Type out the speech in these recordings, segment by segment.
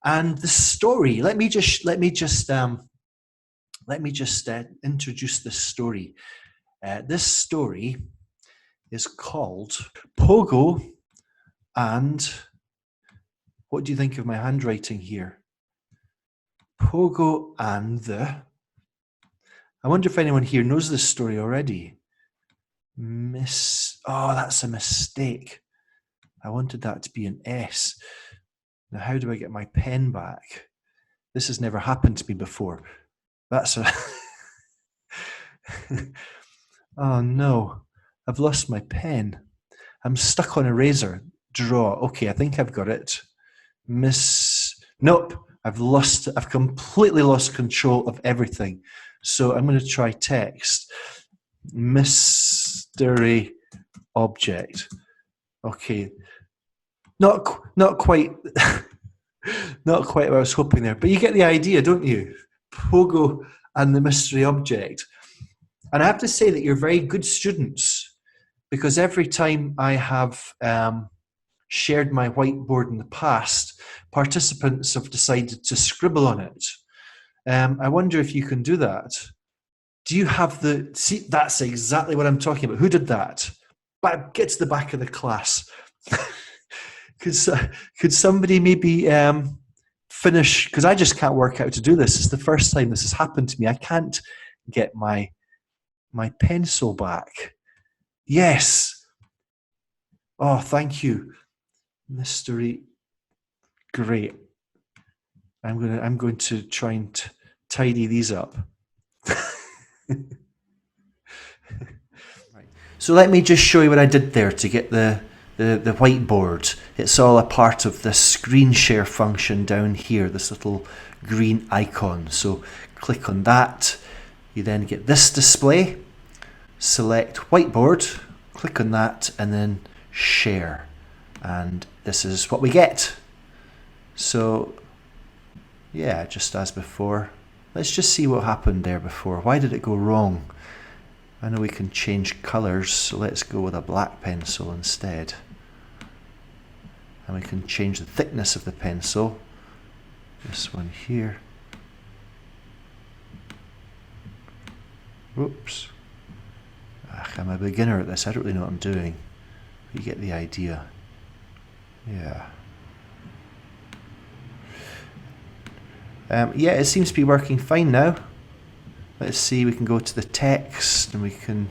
And the story, let me just introduce this story. This story is called Pogo and, what do you think of my handwriting here? Pogo and the, I wonder if anyone here knows this story already. Oh, that's a mistake. I wanted that to be an S. Now, how do I get my pen back? This has never happened to me before. That's a... Oh no, I've lost my pen. I'm stuck on eraser. Draw. Okay, I think I've got it. Nope, I've completely lost control of everything. So I'm going to try text. Mystery object. Okay. Not quite not quite what I was hoping there, but you get the idea, don't you? Pogo and the mystery object. And I have to say that you're very good students, because every time I have shared my whiteboard in the past, participants have decided to scribble on it. I wonder if you can do that. Do you have see, that's exactly what I'm talking about. Who did that? But get to the back of the class. Could somebody maybe finish, because I just can't work out how to do this. It's the first time this has happened to me. I can't get my pencil back. Yes. Oh, thank you. Mystery. Great. I'm going to try and tidy these up. Right. So let me just show you what I did there to get the whiteboard. It's all a part of the screen share function down here, this little green icon. So click on that. You then get this display. Select whiteboard, click on that, and then share. And this is what we get. So yeah, just as before. Let's just see what happened there before. Why did it go wrong? I know we can change colors, so let's go with a black pencil instead. And we can change the thickness of the pencil. This one here. Oops. I'm a beginner at this. I don't really know what I'm doing. You get the idea. Yeah. Yeah, it seems to be working fine now. Let's see, we can go to the text and we can...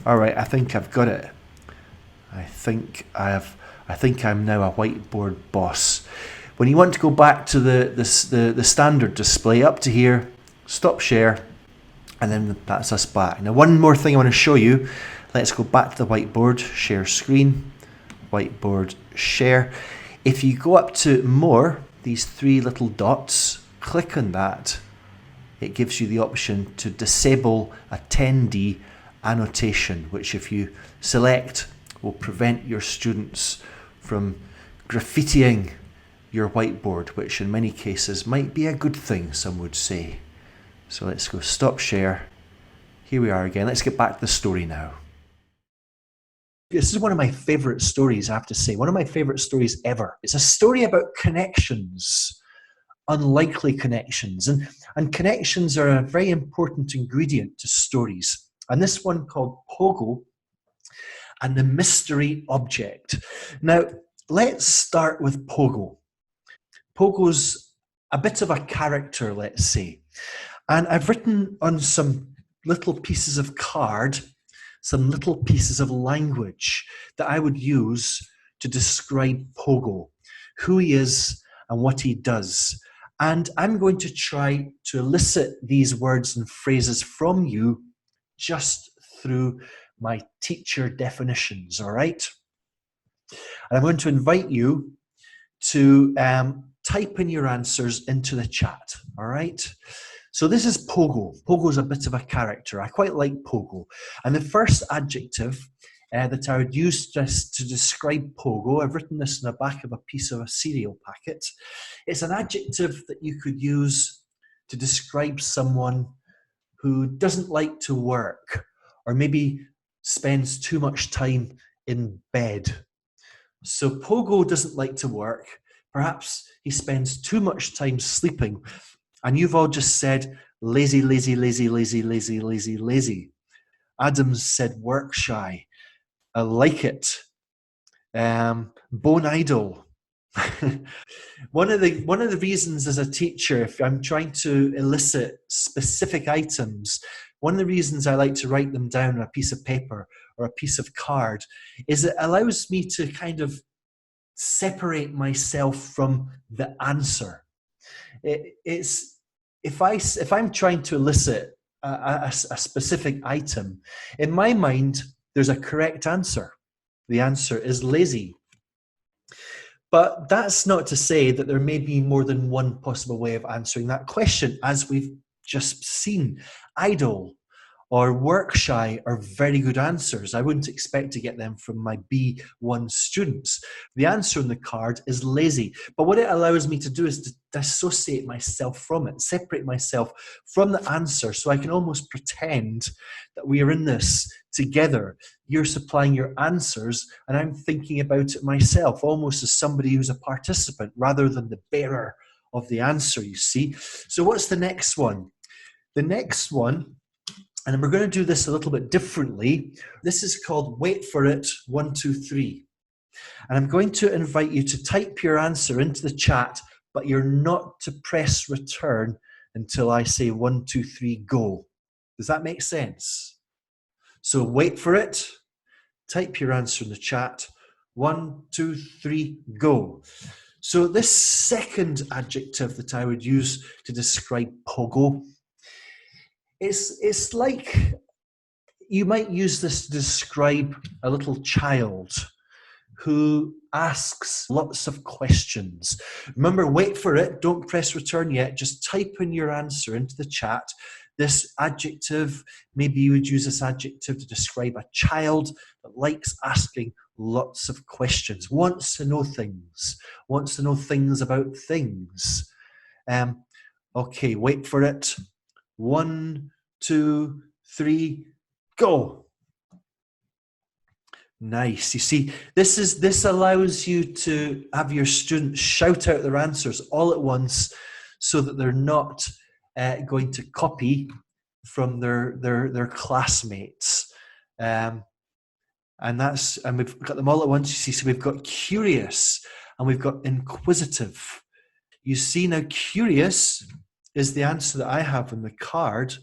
Alright, I think I've got it. I think I'm now a whiteboard boss. When you want to go back to the standard display, up to here, stop share, and then that's us back. Now, one more thing I want to show you. Let's go back to the whiteboard, share screen, whiteboard, share. If you go up to more, these three little dots, click on that. It gives you the option to disable attendee annotation, which if you select will prevent your students from graffitiing your whiteboard, which in many cases might be a good thing, some would say. So let's go stop share. Here we are again. Let's get back to the story now. This is one of my favorite stories, I have to say. One of my favorite stories ever. It's a story about connections, unlikely connections. And connections are a very important ingredient to stories. And this one called Pogo and the mystery object. Now, let's start with Pogo. Pogo's a bit of a character, let's say. And I've written on some little pieces of card, some little pieces of language that I would use to describe Pogo, who he is and what he does. And I'm going to try to elicit these words and phrases from you just through my teacher definitions, all right? And I'm going to invite you to type in your answers into the chat, all right? So this is Pogo. Pogo's a bit of a character. I quite like Pogo. And the first adjective that I would use just to describe Pogo, I've written this in the back of a piece of a cereal packet. It's an adjective that you could use to describe someone who doesn't like to work or maybe spends too much time in bed. So Pogo doesn't like to work. Perhaps he spends too much time sleeping. And you've all just said lazy, lazy, lazy, lazy, lazy, lazy, lazy. Adams said work shy. I like it. Bone idle. One of the reasons as a teacher, if I'm trying to elicit specific items, one of the reasons I like to write them down on a piece of paper or a piece of card is it allows me to kind of separate myself from the answer. It's if I'm trying to elicit a specific item, in my mind, there's a correct answer. The answer is lazy. But that's not to say that there may be more than one possible way of answering that question, as we've just seen. Idle or work shy are very good answers. I wouldn't expect to get them from my B1 students. The answer on the card is lazy. But what it allows me to do is to dissociate myself from it, separate myself from the answer, so I can almost pretend that we are in this together. You're supplying your answers, and I'm thinking about it myself, almost as somebody who's a participant rather than the bearer of the answer, you see. So what's the next one? The next one, and we're going to do this a little bit differently. This is called Wait for It, 1, 2, 3. And I'm going to invite you to type your answer into the chat, but you're not to press return until I say 1, 2, 3, go. Does that make sense? So wait for it. Type your answer in the chat. 1, 2, 3, go. So this second adjective that I would use to describe Pogo, it's like you might use this to describe a little child who asks lots of questions. Remember, wait for it. Don't press return yet. Just type in your answer into the chat. This adjective, maybe you would use this adjective to describe a child that likes asking lots of questions, wants to know things about things. Okay, wait for it. 1, 2, 3, go. Nice. You see, this allows you to have your students shout out their answers all at once, so that they're not going to copy from their classmates. And we've got them all at once. You see, so we've got curious and we've got inquisitive. You see, now curious is the answer that I have on the card,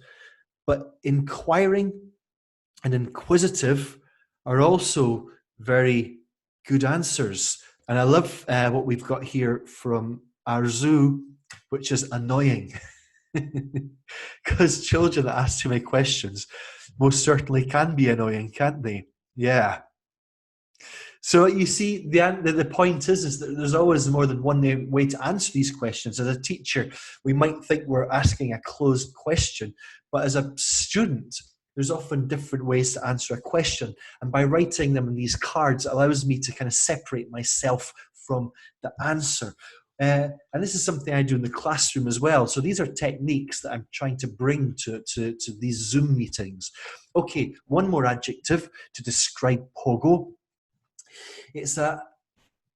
but inquiring and inquisitive are also very good answers. And I love what we've got here from Arzu, which is annoying. Because children that ask too many questions most certainly can be annoying, can't they? Yeah. So you see, the point is that there's always more than one way to answer these questions. As a teacher, we might think we're asking a closed question, but as a student, there's often different ways to answer a question. And by writing them in these cards, it allows me to kind of separate myself from the answer. And this is something I do in the classroom as well. So these are techniques that I'm trying to bring to these Zoom meetings. Okay, one more adjective to describe Pogo.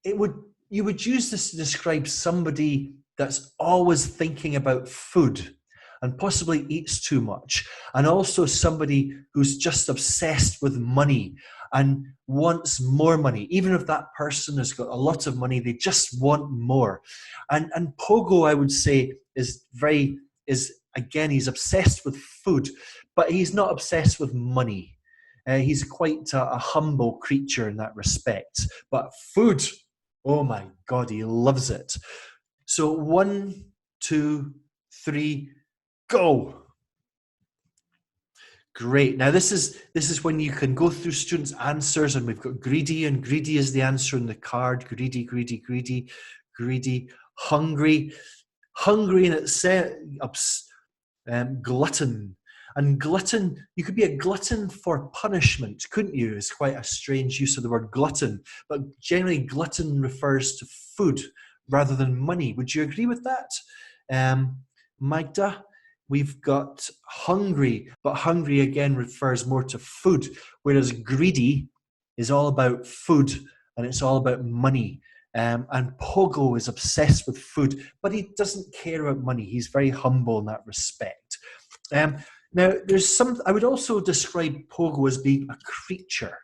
You would use this to describe somebody that's always thinking about food and possibly eats too much, and also somebody who's just obsessed with money and wants more money. Even if that person has got a lot of money, they just want more. And Pogo, I would say, is again, he's obsessed with food, but he's not obsessed with money. He's quite a humble creature in that respect. But food, oh my God, he loves it. So 1, 2, 3, go. Great. Now this is when you can go through students' answers, and we've got greedy, and greedy is the answer in the card. Greedy, greedy, greedy, greedy. Hungry, hungry, and it's glutton. And glutton, you could be a glutton for punishment, couldn't you? It's quite a strange use of the word glutton, but generally glutton refers to food rather than money. Would you agree with that? Magda, we've got hungry, but hungry again refers more to food, whereas greedy is all about food and it's all about money. And Pogo is obsessed with food, but he doesn't care about money. He's very humble in that respect. Now, I would also describe Pogo as being a creature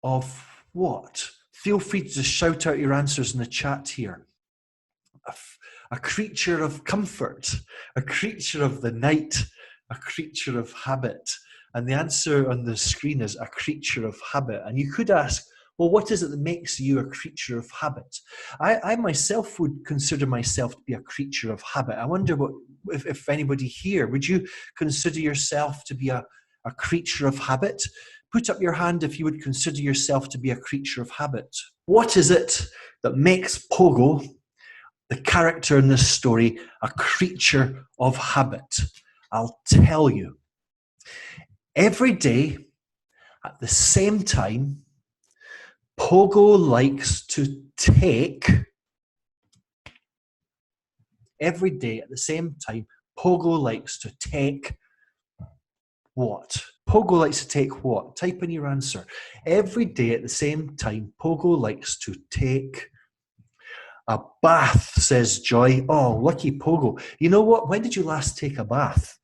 of what? Feel free to just shout out your answers in the chat here. A creature of comfort, a creature of the night, a creature of habit. And the answer on the screen is a creature of habit. And you could ask, well, what is it that makes you a creature of habit? I myself would consider myself to be a creature of habit. I wonder if anybody here, would you consider yourself to be a creature of habit? Put up your hand if you would consider yourself to be a creature of habit. What is it that makes Pogo, the character in this story, a creature of habit? I'll tell you. Every day at the same time, Pogo likes to take. Every day at the same time, Pogo likes to take what? Pogo likes to take what? Type in your answer. Every day at the same time, Pogo likes to take a bath, says Joy. Oh, lucky Pogo. You know what? When did you last take a bath?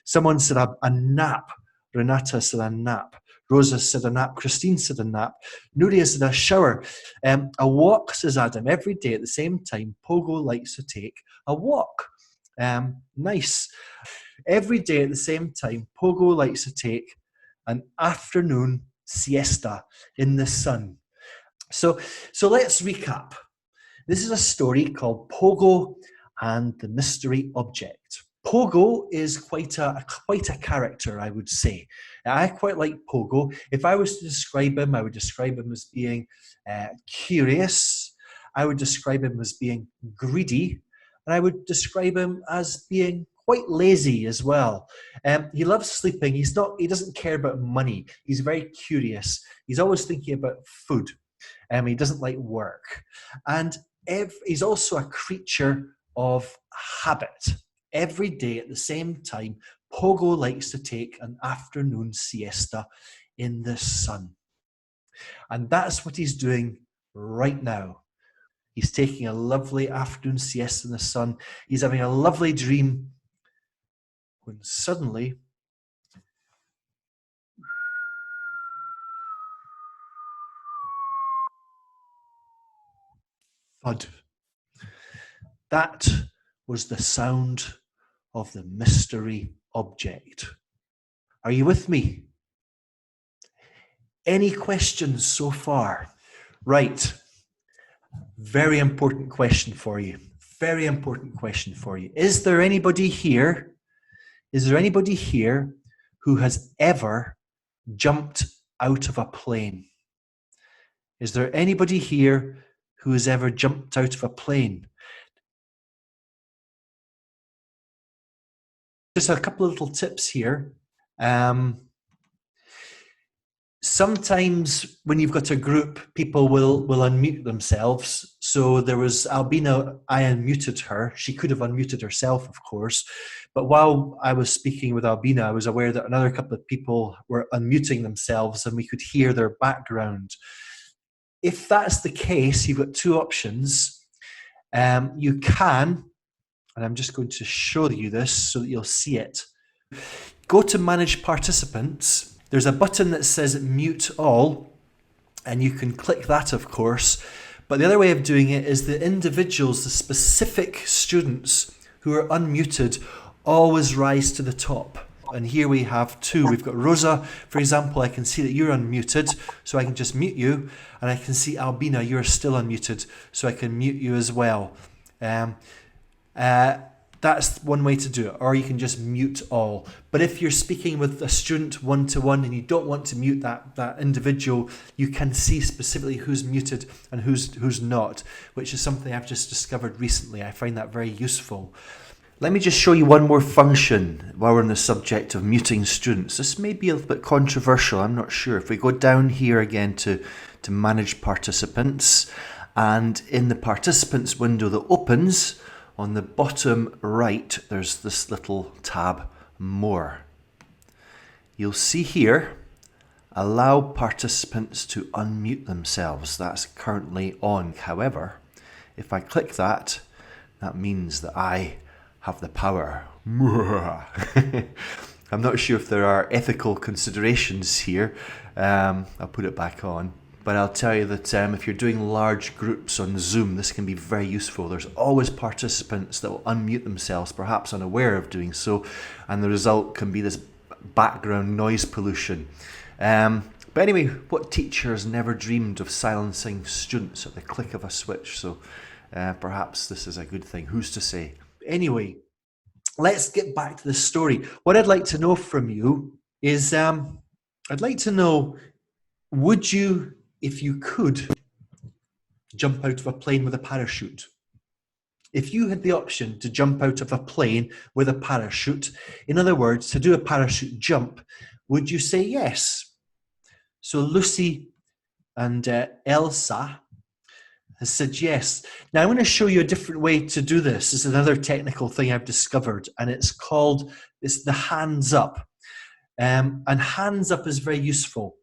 Someone said a nap. Renata said a nap. Rosa said a nap. Christine said a nap. Nuria said a shower. A walk, says Adam. Every day at the same time, Pogo likes to take a walk. Nice. Every day at the same time, Pogo likes to take an afternoon siesta in the sun. So let's recap. This is a story called Pogo and the Mystery Object. Pogo is quite a character, I would say. I quite like Pogo. If I was to describe him, I would describe him as being curious. I would describe him as being greedy. And I would describe him as being quite lazy as well. He loves sleeping. He doesn't care about money. He's very curious. He's always thinking about food. He doesn't like work. And he's also a creature of habit. Every day at the same time, Pogo likes to take an afternoon siesta in the sun. And that's what he's doing right now. He's taking a lovely afternoon siesta in the sun. He's having a lovely dream when suddenly thud. That was the sound of the mystery object. Are you with me? Any questions so far? Right. Very important question for you. Very important question for you. Is there anybody here who has ever jumped out of a plane? Is there anybody here who has ever jumped out of a plane? Just a couple of little tips here. Sometimes when you've got a group, people will unmute themselves. So there was Albina, I unmuted her. She could have unmuted herself, of course. But while I was speaking with Albina, I was aware that another couple of people were unmuting themselves and we could hear their background. If that's the case, you've got two options. You can, and I'm just going to show you this so that you'll see it. Go to Manage Participants. There's a button that says Mute All, and you can click that, of course. But the other way of doing it is the individuals, the specific students who are unmuted, always rise to the top. And here we have two. We've got Rosa, for example. I can see that you're unmuted, so I can just mute you. And I can see Albina, you're still unmuted, so I can mute you as well. That's one way to do it, or you can just mute all. But if you're speaking with a student one-to-one and you don't want to mute that individual, you can see specifically who's muted and who's not, which is something I've just discovered recently. I find that very useful. Let me just show you one more function while we're on the subject of muting students. This may be a little bit controversial, I'm not sure. If we go down here again to Manage Participants, and in the Participants window that opens, on the bottom right, there's this little tab, More. you'll see here, allow participants to unmute themselves. That's currently on. However, if I click that, that means that I have the power. I'm not sure if there are ethical considerations here. I'll put it back on. But I'll tell you that if you're doing large groups on Zoom, this can be very useful. There's always participants that will unmute themselves, perhaps unaware of doing so, and the result can be this background noise pollution. But anyway, what teacher has never dreamed of silencing students at the click of a switch? So perhaps this is a good thing. Who's to say? Anyway, let's get back to the story. What I'd like to know from you is, I'd like to know, would you, if you could, jump out of a plane with a parachute? If you had the option to jump out of a plane with a parachute, in other words, to do a parachute jump, would you say yes? So Lucy and Elsa has said yes. Now I'm going to show you a different way to do this. This is another technical thing I've discovered, and it's the hands up. And hands up is very useful.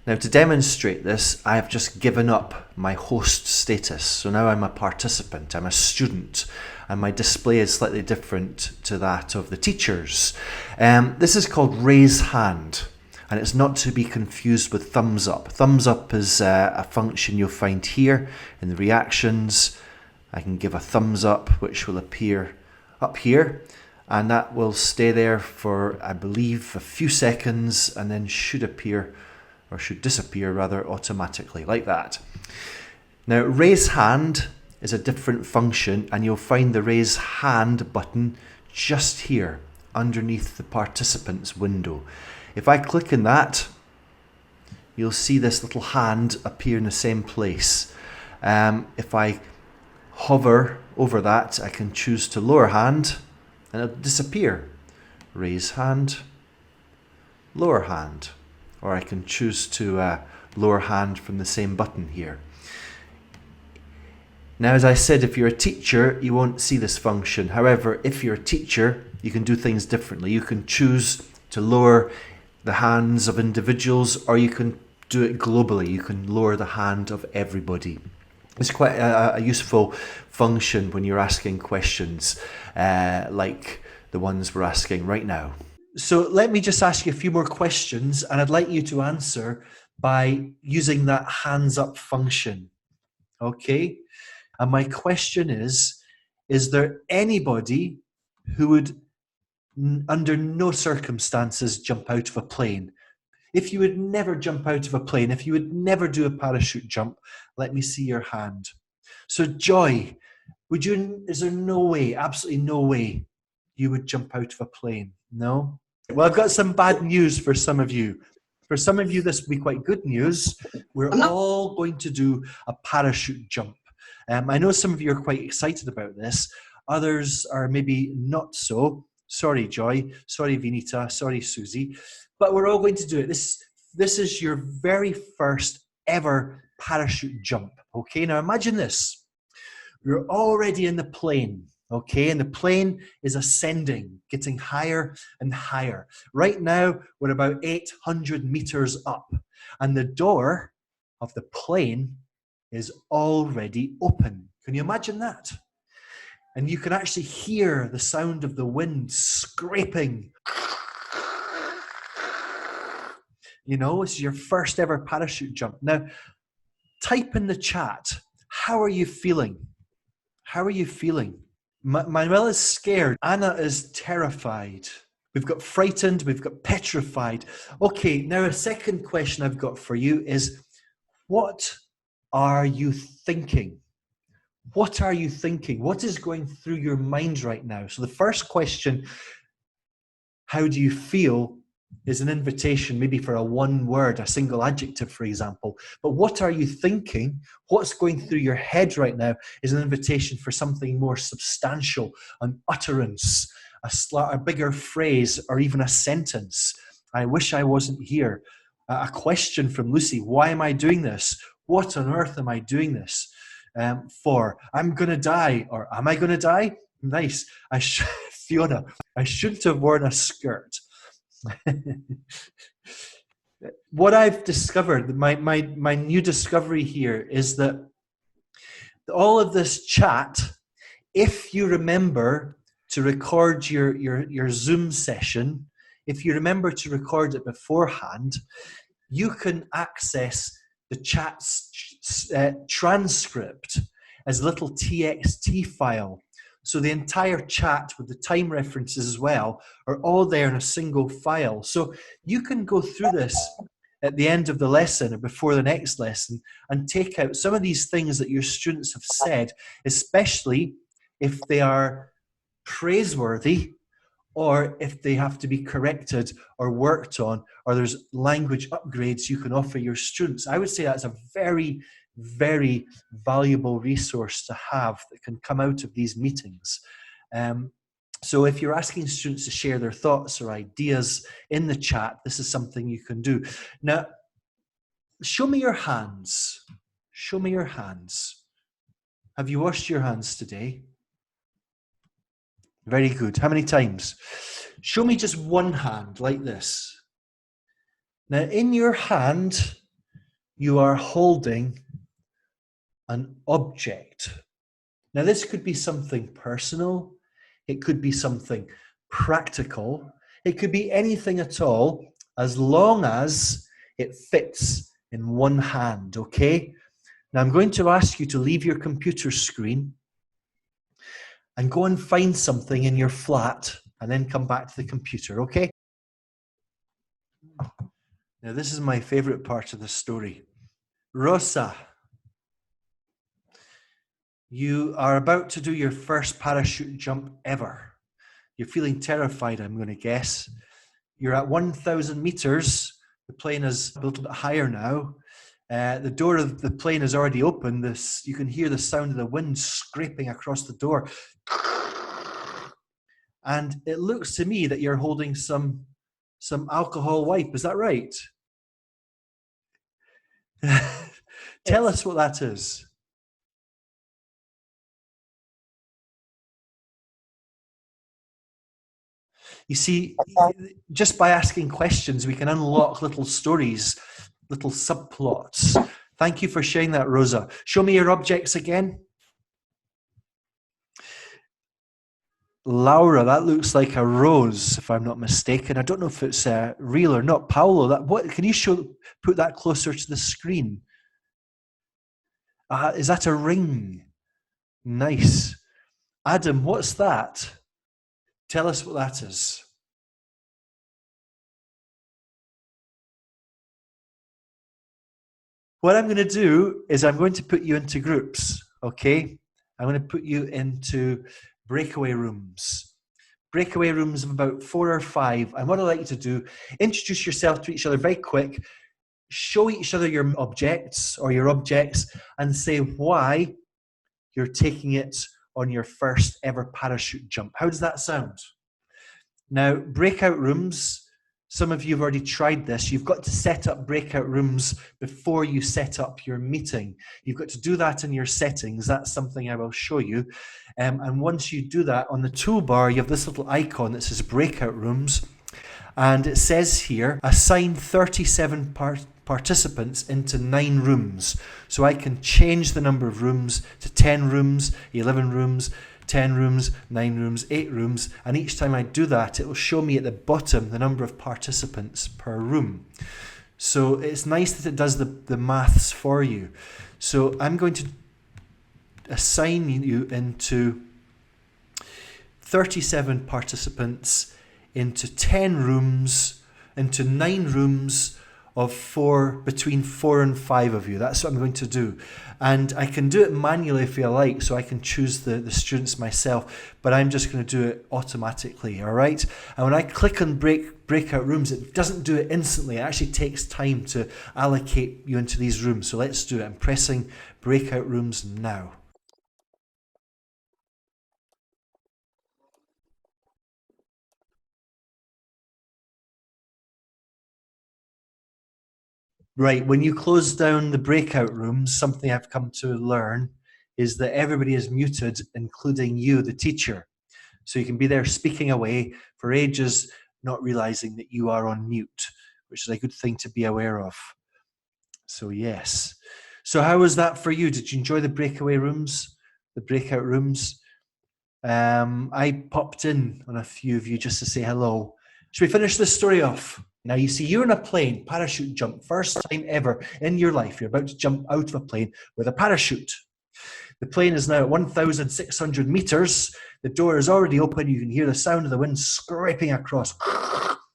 Now to demonstrate this, I have just given up my host status. So now I'm a participant, I'm a student, and my display is slightly different to that of the teachers. This is called raise hand, and it's not to be confused with thumbs up. Thumbs up is a function you'll find here in the reactions. I can give a thumbs up, which will appear up here, and that will stay there for, I believe, a few seconds, and then should disappear rather automatically, like that. Now, raise hand is a different function, and you'll find the raise hand button just here underneath the participants window. If I click on that, you'll see this little hand appear in the same place. If I hover over that, I can choose to lower hand, and it'll disappear. Raise hand, lower hand. Or I can choose to lower hand from the same button here. Now, as I said, if you're a teacher, you won't see this function. However, if you're a teacher, you can do things differently. You can choose to lower the hands of individuals, or you can do it globally. You can lower the hand of everybody. It's quite a useful function when you're asking questions like the ones we're asking right now. So let me just ask you a few more questions, and I'd like you to answer by using that hands up function. Okay? And my question is there anybody who would under no circumstances jump out of a plane? If you would never jump out of a plane, if you would never do a parachute jump, let me see your hand. So Joy, is there no way, absolutely no way, you would jump out of a plane? No? Well, I've got some bad news for some of you. For some of you, this will be quite good news. We're all going to do a parachute jump. I know some of you are quite excited about this. Others are maybe not so. Sorry, Joy. Sorry, Vinita. Sorry, Susie. But we're all going to do it. This is your very first ever parachute jump. Okay, now imagine this. You're already in the plane. Okay, and the plane is ascending, getting higher and higher. Right now, we're about 800 meters up, and the door of the plane is already open. Can you imagine that? And you can actually hear the sound of the wind scraping. You know, this is your first ever parachute jump. Now, type in the chat, how are you feeling? How are you feeling? Manuel is scared. Anna is terrified. We've got frightened. We've got petrified. Okay, now a second question I've got for you is, what are you thinking? What are you thinking? What is going through your mind right now? So the first question, how do you feel, is an invitation maybe for a one word, a single adjective, for example. But what are you thinking? What's going through your head right now is an invitation for something more substantial, an utterance, a bigger phrase, or even a sentence. I wish I wasn't here. A question from Lucy, why am I doing this? What on earth am I doing this for? I'm going to die, or am I going to die? Nice. Fiona, I shouldn't have worn a skirt. What I've discovered, my new discovery here is that all of this chat, if you remember to record your Zoom session, if you remember to record it beforehand, you can access the chat's transcript as a little TXT file. So the entire chat with the time references as well are all there in a single file. So you can go through this at the end of the lesson or before the next lesson and take out some of these things that your students have said, especially if they are praiseworthy or if they have to be corrected or worked on, or there's language upgrades you can offer your students. I would say that's a very, very valuable resource to have that can come out of these meetings. So if you're asking students to share their thoughts or ideas in the chat, this is something you can do. Now, show me your hands. Show me your hands. Have you washed your hands today? Very good. How many times? Show me just one hand like this. Now, in your hand, you are holding an object. Now, this could be something personal. It could be something practical. It could be anything at all, as long as it fits in one hand, okay? Now, I'm going to ask you to leave your computer screen and go and find something in your flat and then come back to the computer, okay? Now, this is my favorite part of the story. Rosa, you are about to do your first parachute jump ever. You're feeling terrified, I'm going to guess. You're at 1,000 meters. The plane is a little bit higher now. The door of the plane is already open. You can hear the sound of the wind scraping across the door. And it looks to me that you're holding some alcohol wipe. Is that right? Tell us what that is. You see, just by asking questions, we can unlock little stories, little subplots. Thank you for sharing that, Rosa. Show me your objects again. Laura, that looks like a rose, if I'm not mistaken. I don't know if it's real or not. Paolo, can you put that closer to the screen? Is that a ring? Nice. Adam, what's that? Tell us what that is. What I'm going to do is I'm going to put you into groups, okay? I'm going to put you into breakaway rooms. Breakaway rooms of about 4 or 5. And what I'd like you to do, introduce yourself to each other very quick, show each other your objects and say why you're taking it on your first ever parachute jump. How does that sound? Now, breakout rooms, some of you have already tried this. You've got to set up breakout rooms before you set up your meeting. You've got to do that in your settings. That's something I will show you. And once you do that, on the toolbar, you have this little icon that says breakout rooms. And it says here, assign 37 participants into 9 rooms. So I can change the number of rooms to 10 rooms, 11 rooms, 10 rooms, 9 rooms, 8 rooms, and each time I do that, it will show me at the bottom the number of participants per room. So it's nice that it does the maths for you. So I'm going to assign you into 37 participants into 10 rooms, into 9 rooms of between 4 and 5 of you. That's what I'm going to do. And I can do it manually if you like, so I can choose the students myself, but I'm just going to do it automatically, all right? And when I click on breakout rooms, it doesn't do it instantly. It actually takes time to allocate you into these rooms. So let's do it. I'm pressing breakout rooms now. Right, when you close down the breakout rooms, something I've come to learn is that everybody is muted, including you, the teacher. So you can be there speaking away for ages, not realizing that you are on mute, which is a good thing to be aware of. So yes. So how was that for you? Did you enjoy the breakaway rooms, the breakout rooms? I popped in on a few of you just to say hello. Should we finish this story off? Now, you see, you're in a plane, parachute jump, first time ever in your life. You're about to jump out of a plane with a parachute. The plane is now at 1,600 meters. The door is already open. You can hear the sound of the wind scraping across.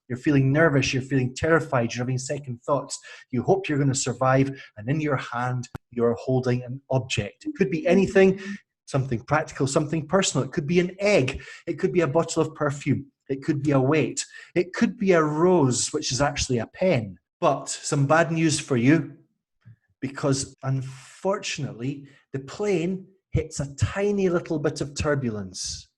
You're feeling nervous. You're feeling terrified. You're having second thoughts. You hope you're going to survive. And in your hand, you're holding an object. It could be anything, something practical, something personal. It could be an egg. It could be a bottle of perfume. It could be a weight. It could be a rose, which is actually a pen. But some bad news for you, because unfortunately, the plane hits a tiny little bit of turbulence.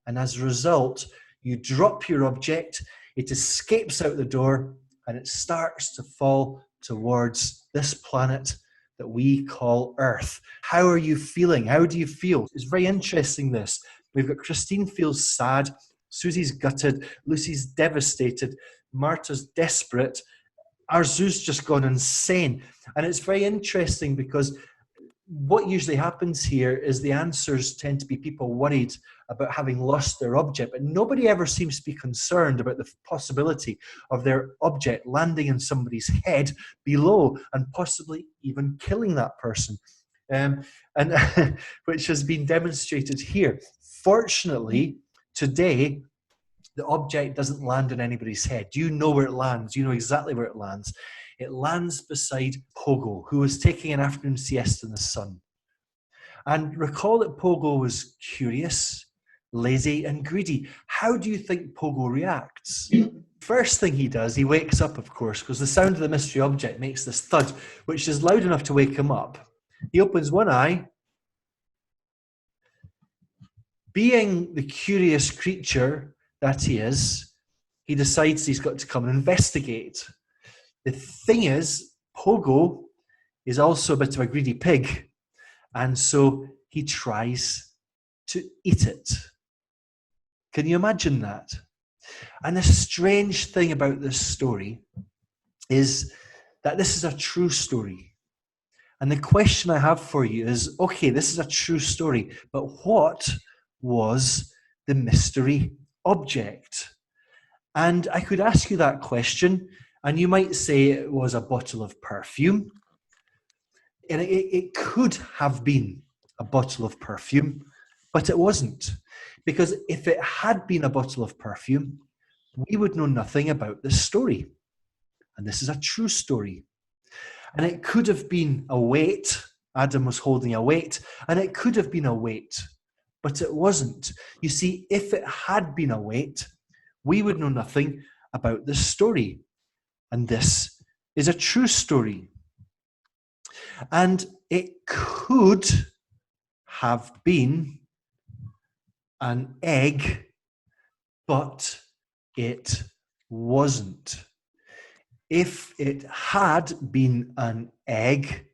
And as a result, you drop your object, it escapes out the door, and it starts to fall towards this planet that we call Earth. How are you feeling? How do you feel? It's very interesting, this. We've got Christine feels sad, Susie's gutted, Lucy's devastated, Marta's desperate, Arzu's just gone insane. And it's very interesting because what usually happens here is the answers tend to be people worried about having lost their object, but nobody ever seems to be concerned about the possibility of their object landing in somebody's head below and possibly even killing that person, and which has been demonstrated here. Fortunately, today, the object doesn't land on anybody's head. Do you know where it lands? You know exactly where it lands. It lands beside Pogo, who was taking an afternoon siesta in the sun. And recall that Pogo was curious, lazy, and greedy. How do you think Pogo reacts? First thing he does, he wakes up, of course, because the sound of the mystery object makes this thud, which is loud enough to wake him up. He opens one eye. Being the curious creature that he is, he decides he's got to come and investigate. The thing is, Pogo is also a bit of a greedy pig, and so he tries to eat it. Can you imagine that? And the strange thing about this story is that this is a true story. And the question I have for you is, okay, this is a true story, but what was the mystery object? And I could ask you that question, and you might say it was a bottle of perfume. And it could have been a bottle of perfume, but it wasn't. Because if it had been a bottle of perfume, we would know nothing about this story. And this is a true story. And it could have been a weight. Adam was holding a weight, and it could have been a weight, but it wasn't. You see, if it had been a weight, we would know nothing about this story. And this is a true story. And it could have been an egg, but it wasn't. If it had been an egg,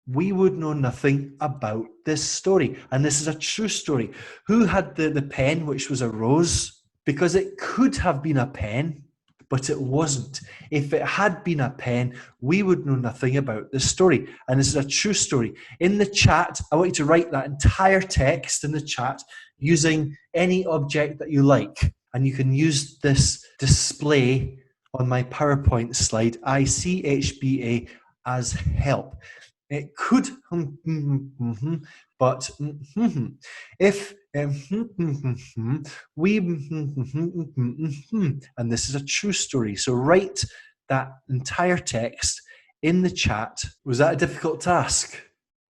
we would know nothing about this story. And this is a true story. Who had the pen, which was a rose? Because it could have been a pen, but it wasn't. If it had been a pen, we would know nothing about this story. And this is a true story. In the chat, I want you to write that entire text in the chat using any object that you like. And you can use this display on my PowerPoint slide, ICHBA, as help. It could, but if we, and this is a true story. So write that entire text in the chat. Was that a difficult task?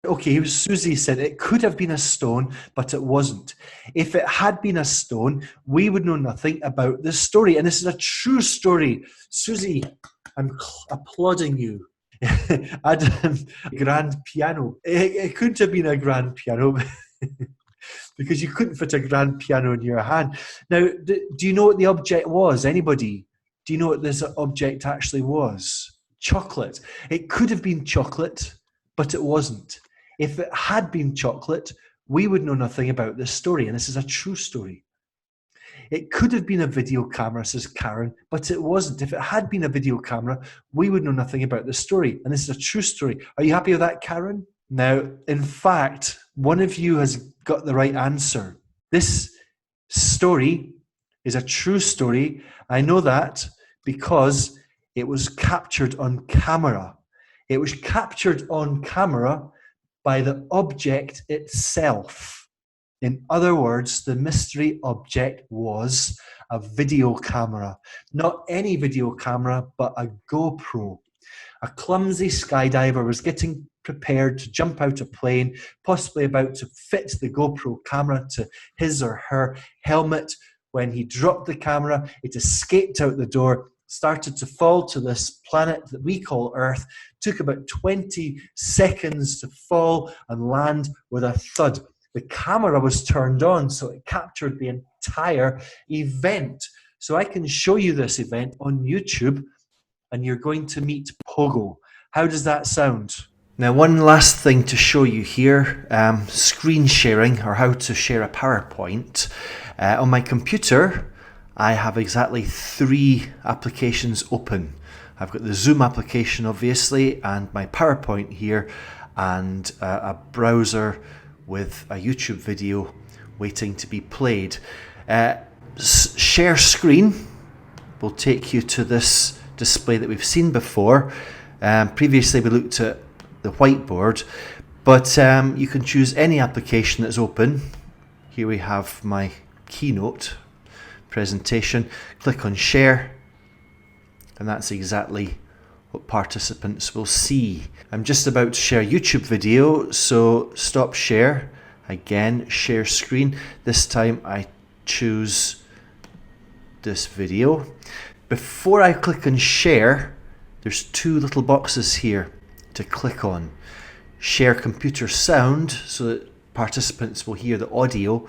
Okay, Susie said it could have been a stone, but it wasn't. If it had been a stone, we would know nothing about this story. And this is a true story. Susie, I'm applauding you. Adam, grand piano. It couldn't have been a grand piano because you couldn't fit a grand piano in your hand. Now, do you know what the object was? Anybody? Do you know what this object actually was? Chocolate. It could have been chocolate, but it wasn't. If it had been chocolate, we would know nothing about this story, and this is a true story. It could have been a video camera, says Karen, but it wasn't. If it had been a video camera, we would know nothing about the story. And this is a true story. Are you happy with that, Karen? Now, in fact, one of you has got the right answer. This story is a true story. I know that because it was captured on camera. It was captured on camera by the object itself. In other words, the mystery object was a video camera. Not any video camera, but a GoPro. A clumsy skydiver was getting prepared to jump out a plane, possibly about to fit the GoPro camera to his or her helmet. When he dropped the camera, it escaped out the door, started to fall to this planet that we call Earth, took about 20 seconds to fall and land with a thud. The camera was turned on, so it captured the entire event. So I can show you this event on YouTube, and you're going to meet Pogo. How does that sound? Now, one last thing to show you here, screen sharing, or how to share a PowerPoint. On my computer, I have exactly 3 applications open. I've got the Zoom application, obviously, and my PowerPoint here, and a browser with a YouTube video waiting to be played. Share screen will take you to this display that we've seen before. Previously we looked at the whiteboard, but you can choose any application that's open. Here we have my keynote presentation. Click on share, and that's exactly what participants will see. I'm just about to share a YouTube video, so stop share. Again, share screen. This time I choose this video. Before I click on share, there's 2 little boxes here to click on. Share computer sound, so that participants will hear the audio,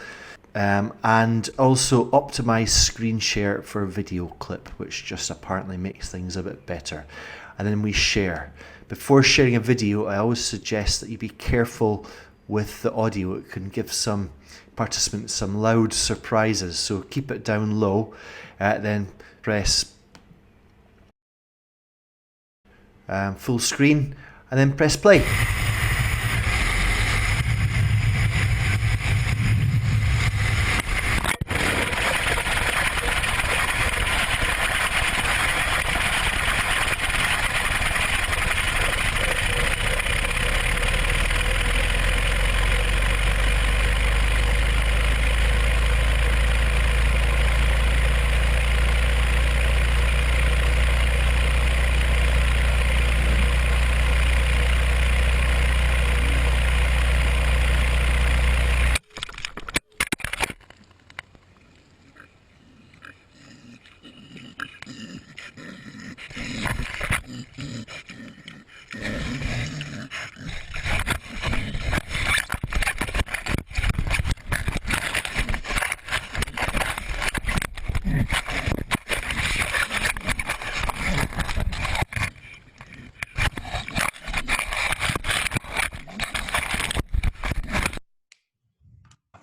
and also optimize screen share for video clip, which just apparently makes things a bit better. And then we share. Before sharing a video, I always suggest that you be careful with the audio. It can give some participants some loud surprises, so keep it down low, then press full screen, and then press play.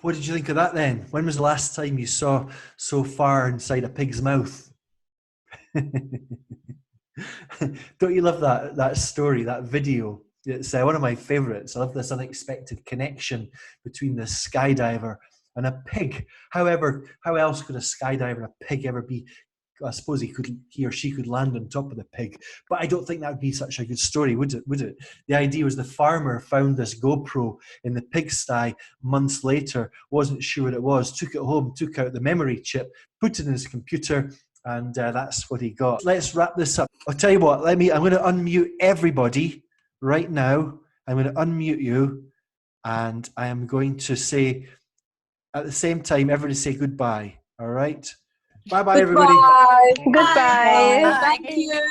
What did you think of that then? When was the last time you saw so far inside a pig's mouth? Don't you love that story, that video? It's one of my favourites. I love this unexpected connection between the skydiver and a pig. However, how else could a skydiver and a pig ever be? I suppose he or she could land on top of the pig, but I don't think that would be such a good story, would it? The idea was the farmer found this GoPro in the pigsty months later, wasn't sure what it was, took it home, took out the memory chip, put it in his computer, and that's what he got. Let's wrap this up. I'll tell you what, I'm going to unmute everybody right now. I'm going to unmute you, and I am going to say, at the same time, everybody say goodbye, all right? Bye-bye, everybody. Goodbye. Thank you.